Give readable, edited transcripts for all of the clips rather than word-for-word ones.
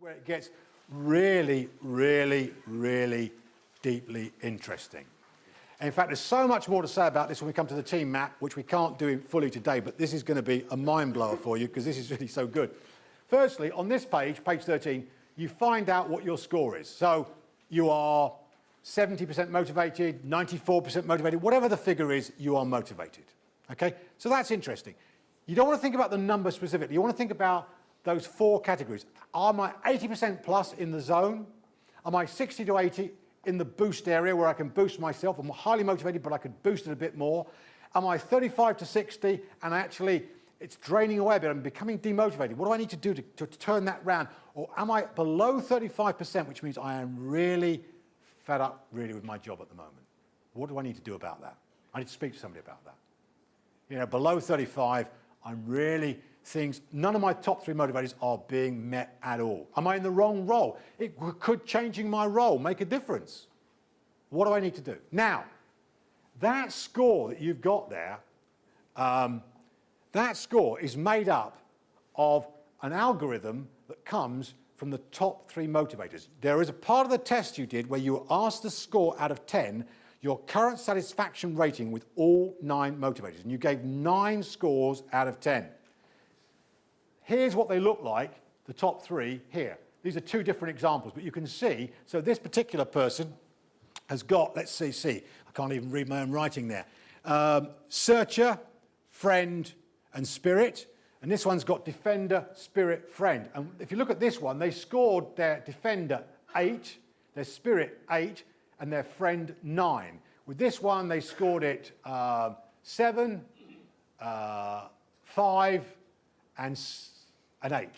where it gets really, really, really deeply interesting. And in fact, there's so much more to say about this when we come to the team map, which we can't do fully today, but this is going to be a mind blower for you because this is really so good. Firstly, on this page, page 13, you find out what your score is. So you are 70% motivated, 94% motivated, whatever the figure is, you are motivated. Okay? So that's interesting. You don't want to think about the number specifically. You want to think about those four categories. Am I 80% plus in the zone? Am I 60 to 80 in the boost area where I can boost myself? I'm highly motivated, but I could boost it a bit more. Am I 35 to 60 and actually it's draining away a bit, I'm becoming demotivated? What do I need to do to turn that round? Or am I below 35%, which means I am really fed up really with my job at the moment? What do I need to do about that? I need to speak to somebody about that. You know, below 35, I'm really none of my top three motivators are being met at all. Am I in the wrong role? Could changing my role make a difference? What do I need to do? Now, that score that you've got there, that score is made up of an algorithm that comes from the top three motivators. There is a part of the test you did where you were asked the score out of 10, your current satisfaction rating with all 9 motivators, and you gave 9 scores out of 10. Here's what they look like, the top 3 here. These are 2 different examples, but you can see, so this particular person has got, let's see, I can't even read my own writing there. Searcher, friend, and spirit. And this one's got defender, spirit, friend. And if you look at this one, they scored their defender 8, their spirit 8, and their friend 9. With this one, they scored it 7, 5, and 8.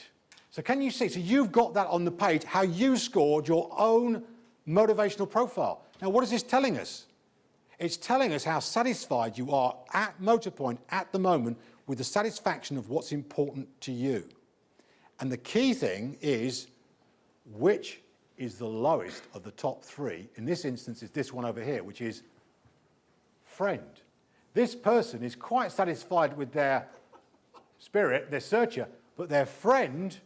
So can you see? So you've got that on the page, how you scored your own motivational profile. Now, what is this telling us? It's telling us how satisfied you are at Motorpoint at the moment with the satisfaction of what's important to you. And the key thing is, which is the lowest of the top 3? In this instance, is this one over here, which is friend. This person is quite satisfied with their spirit, their searcher, but their friend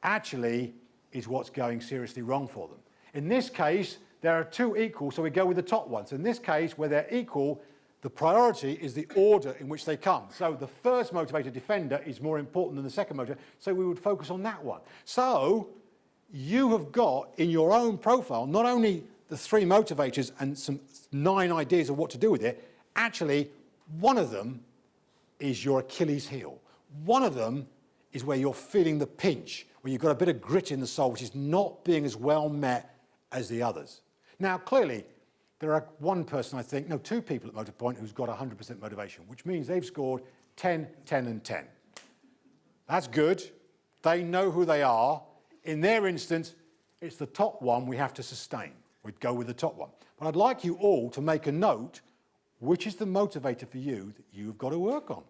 actually is what's going seriously wrong for them. In this case, there are 2 equal, so we go with the top one. So in this case, where they're equal, the priority is the order in which they come. So the first motivator, defender, is more important than the second motivator, so we would focus on that one. So you have got in your own profile not only the 3 motivators and some 9 ideas of what to do with it, actually one of them is your Achilles heel. One of them is where you're feeling the pinch, where you've got a bit of grit in the soul, which is not being as well met as the others. Now, clearly, there are 2 people at Motorpoint who's got 100% motivation, which means they've scored 10, 10, and 10. That's good. They know who they are. In their instance, it's the top one we have to sustain. We'd go with the top one. But I'd like you all to make a note, which is the motivator for you that you've got to work on?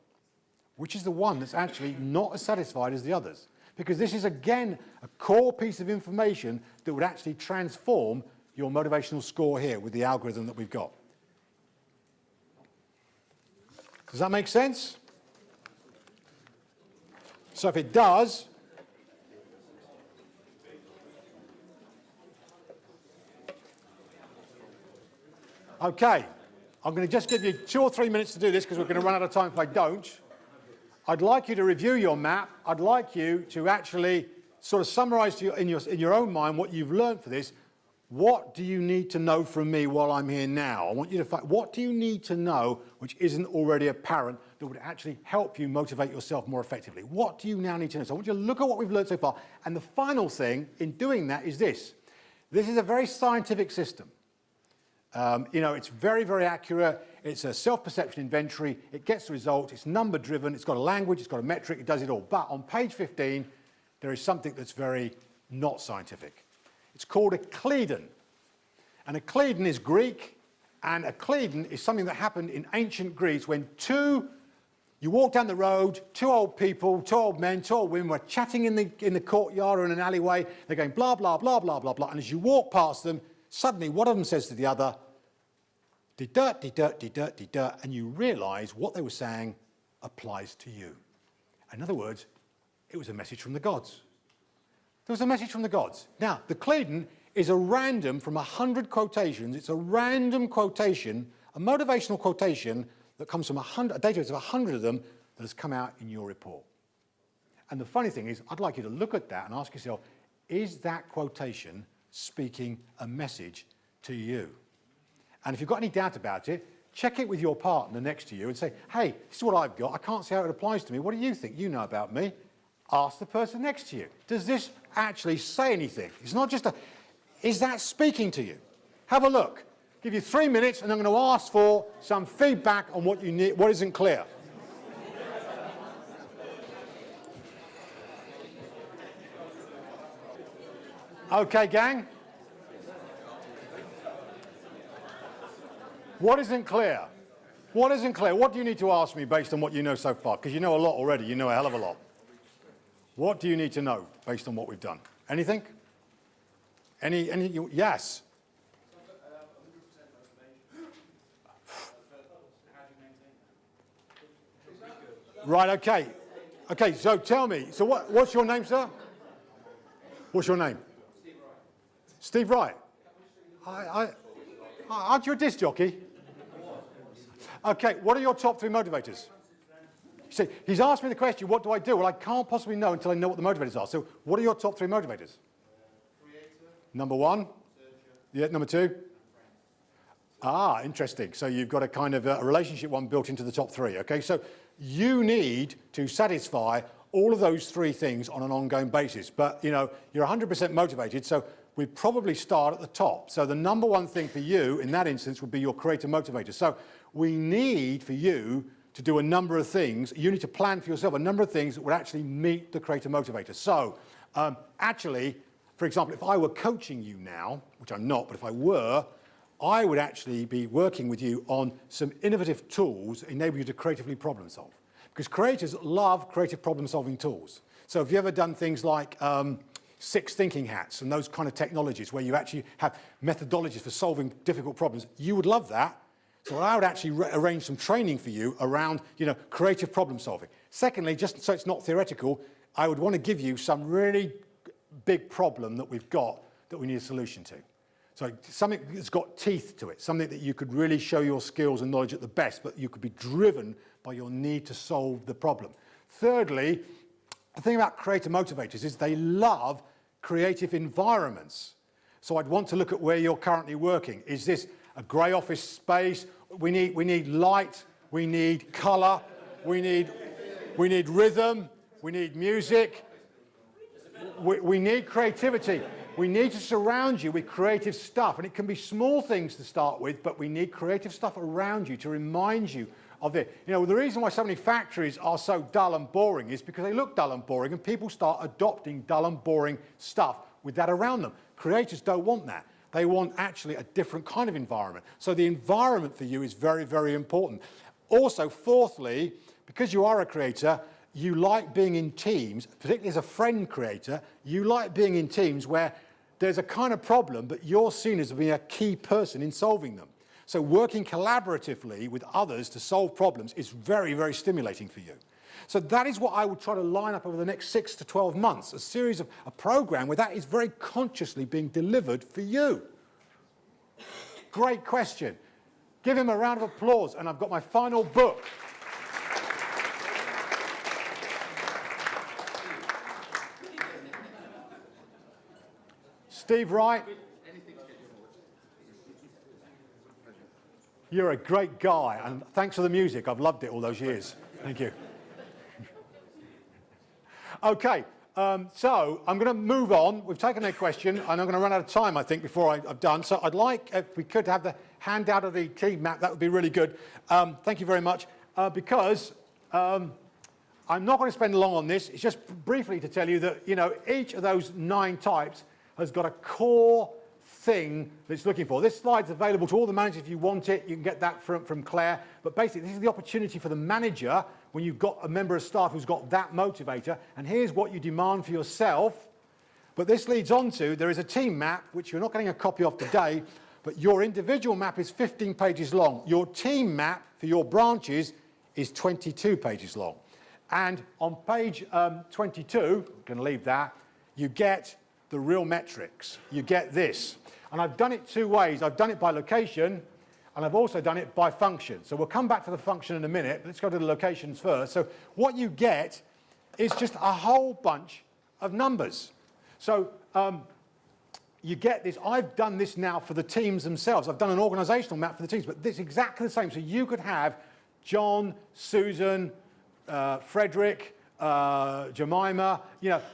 Which is the one that's actually not as satisfied as the others? Because this is, again, a core piece of information that would actually transform your motivational score here with the algorithm that we've got. Does that make sense? So if it does, okay, I'm going to just give you 2 or 3 minutes to do this because we're going to run out of time if I don't. I'd like you to review your map. I'd like you to actually sort of summarize in your own mind what you've learned for this. What do you need to know from me while I'm here now? I want you to find, what do you need to know which isn't already apparent that would actually help you motivate yourself more effectively? What do you now need to know? So I want you to look at what we've learned so far. And the final thing in doing that is this. This is a very scientific system. It's very, very accurate. It's a self-perception inventory. It gets the result. It's number-driven. It's got a language. It's got a metric. It does it all. But on page 15, there is something that's very not scientific. It's called a Euclidean. And a Euclidean is Greek, and a Euclidean is something that happened in ancient Greece when you walk down the road, 2 old people, 2 old men, 2 old women were chatting in the courtyard or in an alleyway. They're going blah, blah, blah, blah, blah, blah. And as you walk past them, suddenly one of them says to the other, de-dirt, de-dirt, de-dirt, de-dirt, and you realise what they were saying applies to you. In other words, it was a message from the gods. There was a message from the gods. Now, the Cledon is a random from 100 quotations. It's a random quotation, a motivational quotation that comes from a database of 100 of them that has come out in your report. And the funny thing is, I'd like you to look at that and ask yourself, is that quotation speaking a message to you? And if you've got any doubt about it, check it with your partner next to you and say, hey, this is what I've got. I can't see how it applies to me. What do you think? You know about me. Ask the person next to you. Does this actually say anything? It's not just is that speaking to you? Have a look. Give you 3 minutes and I'm going to ask for some feedback on what you need, what isn't clear. Okay, gang. What isn't clear? What isn't clear? What do you need to ask me based on what you know so far? Because you know a lot already. You know a hell of a lot. What do you need to know based on what we've done? Anything? Yes. Right, okay. Okay, so tell me. So what's your name, sir? What's your name? Steve Wright. Aren't you a disc jockey? Okay, what are your top 3 motivators? See, he's asked me the question, what do I do? Well, I can't possibly know until I know what the motivators are. So what are your top 3 motivators? Creator. Number 1? Yeah, number 2? Ah, interesting. So you've got a kind of a relationship one built into the top 3, okay? So you need to satisfy all of those 3 things on an ongoing basis. But, you know, you're 100% motivated, so we probably start at the top. So the number 1 thing for you in that instance would be your creator motivator. So we need for you to do a number of things. You need to plan for yourself a number of things that would actually meet the creator motivator. So actually, for example, if I were coaching you now, which I'm not, but if I were, I would actually be working with you on some innovative tools that enable you to creatively problem solve. Because creators love creative problem solving tools. So have you ever done things like 6 thinking hats and those kind of technologies where you actually have methodologies for solving difficult problems? You would love that. So I would actually arrange some training for you around, you know, creative problem solving. Secondly, just so it's not theoretical, I would want to give you some really big problem that we've got that we need a solution to. So something that's got teeth to it, something that you could really show your skills and knowledge at the best, but you could be driven by your need to solve the problem. Thirdly, the thing about creator motivators is they love creative environments. So I'd want to look at where you're currently working. Is this a grey office space? We need light, we need colour, we need rhythm, we need music, we need creativity. We need to surround you with creative stuff, and it can be small things to start with, but we need creative stuff around you to remind you of it. You know, the reason why so many factories are so dull and boring is because they look dull and boring, and people start adopting dull and boring stuff with that around them. Creators don't want that. They want actually a different kind of environment. So the environment for you is very, very important. Also, fourthly, because you are a creator, you like being in teams, particularly as a friend creator, you like being in teams where there's a kind of problem, but you're seen as being a key person in solving them. So working collaboratively with others to solve problems is very, very stimulating for you. So that is what I would try to line up over the next 6 to 12 months, a series of a program where that is very consciously being delivered for you. Great question. Give him a round of applause, and I've got my final book. Steve Wright, you're a great guy, and thanks for the music. I've loved it all those years. Thank you. Okay, so I'm going to move on. We've taken a question, and I'm going to run out of time, I think, before I've done. So I'd like, if we could have the handout of the team map, that would be really good. Thank you very much, because I'm not going to spend long on this. It's just briefly to tell you that, you know, each of those 9 types has got a core thing that it's looking for. This slide's available to all the managers if you want it. You can get that from Claire. But basically, this is the opportunity for the manager when you've got a member of staff who's got that motivator. And here's what you demand for yourself. But this leads on to, there is a team map, which you're not getting a copy of today, but your individual map is 15 pages long. Your team map for your branches is 22 pages long. And on page 22, I'm going to leave that, you get the real metrics. You get this. And I've done it two ways. I've done it by location, and I've also done it by function. So we'll come back to the function in a minute. Let's go to the locations first. So what you get is just a whole bunch of numbers. So you get this. I've done this now for the teams themselves. I've done an organizational map for the teams, but it's exactly the same. So you could have John, Susan, Frederick, Jemima,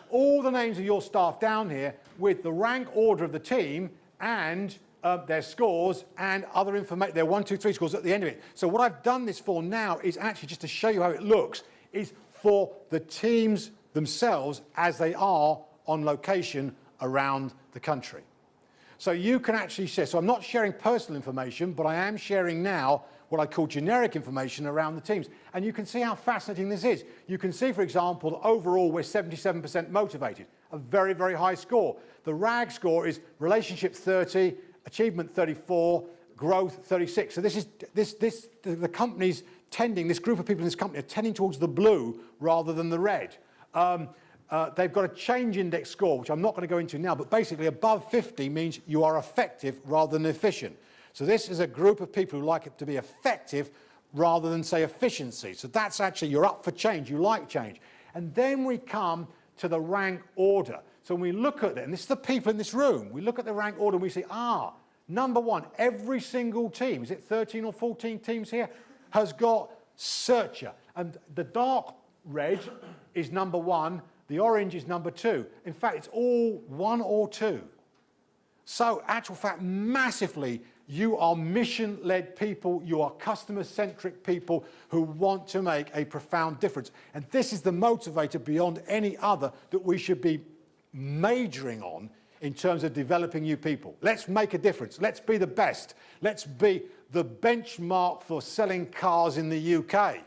all the names of your staff down here with the rank order of the team and their scores and other information, their 1, 2, 3 scores at the end of it. So what I've done this for now is actually just to show you how it looks, is for the teams themselves as they are on location around the country. So you can actually share. So I'm not sharing personal information, but I am sharing now what I call generic information around the teams. And you can see how fascinating this is. You can see, for example, that overall we're 77% motivated, a very, very high score. The RAG score is relationship 30, achievement 34, growth 36. So the company's tending, this group of people in this company are tending towards the blue rather than the red. They've got a change index score, which I'm not going to go into now, but basically above 50 means you are effective rather than efficient. So this is a group of people who like it to be effective rather than, say, efficiency. So that's actually, you're up for change, you like change. And then we come to the rank order. So when we look at it, and this is the people in this room, we look at the rank order and we say, number one, every single team, is it 13 or 14 teams here, has got searcher. And the dark red is number one, the orange is number two. In fact, it's all one or two. So, actual fact, massively, you are mission-led people, you are customer-centric people who want to make a profound difference. And this is the motivator beyond any other that we should be majoring on in terms of developing new people. Let's make a difference. Let's be the best. Let's be the benchmark for selling cars in the UK.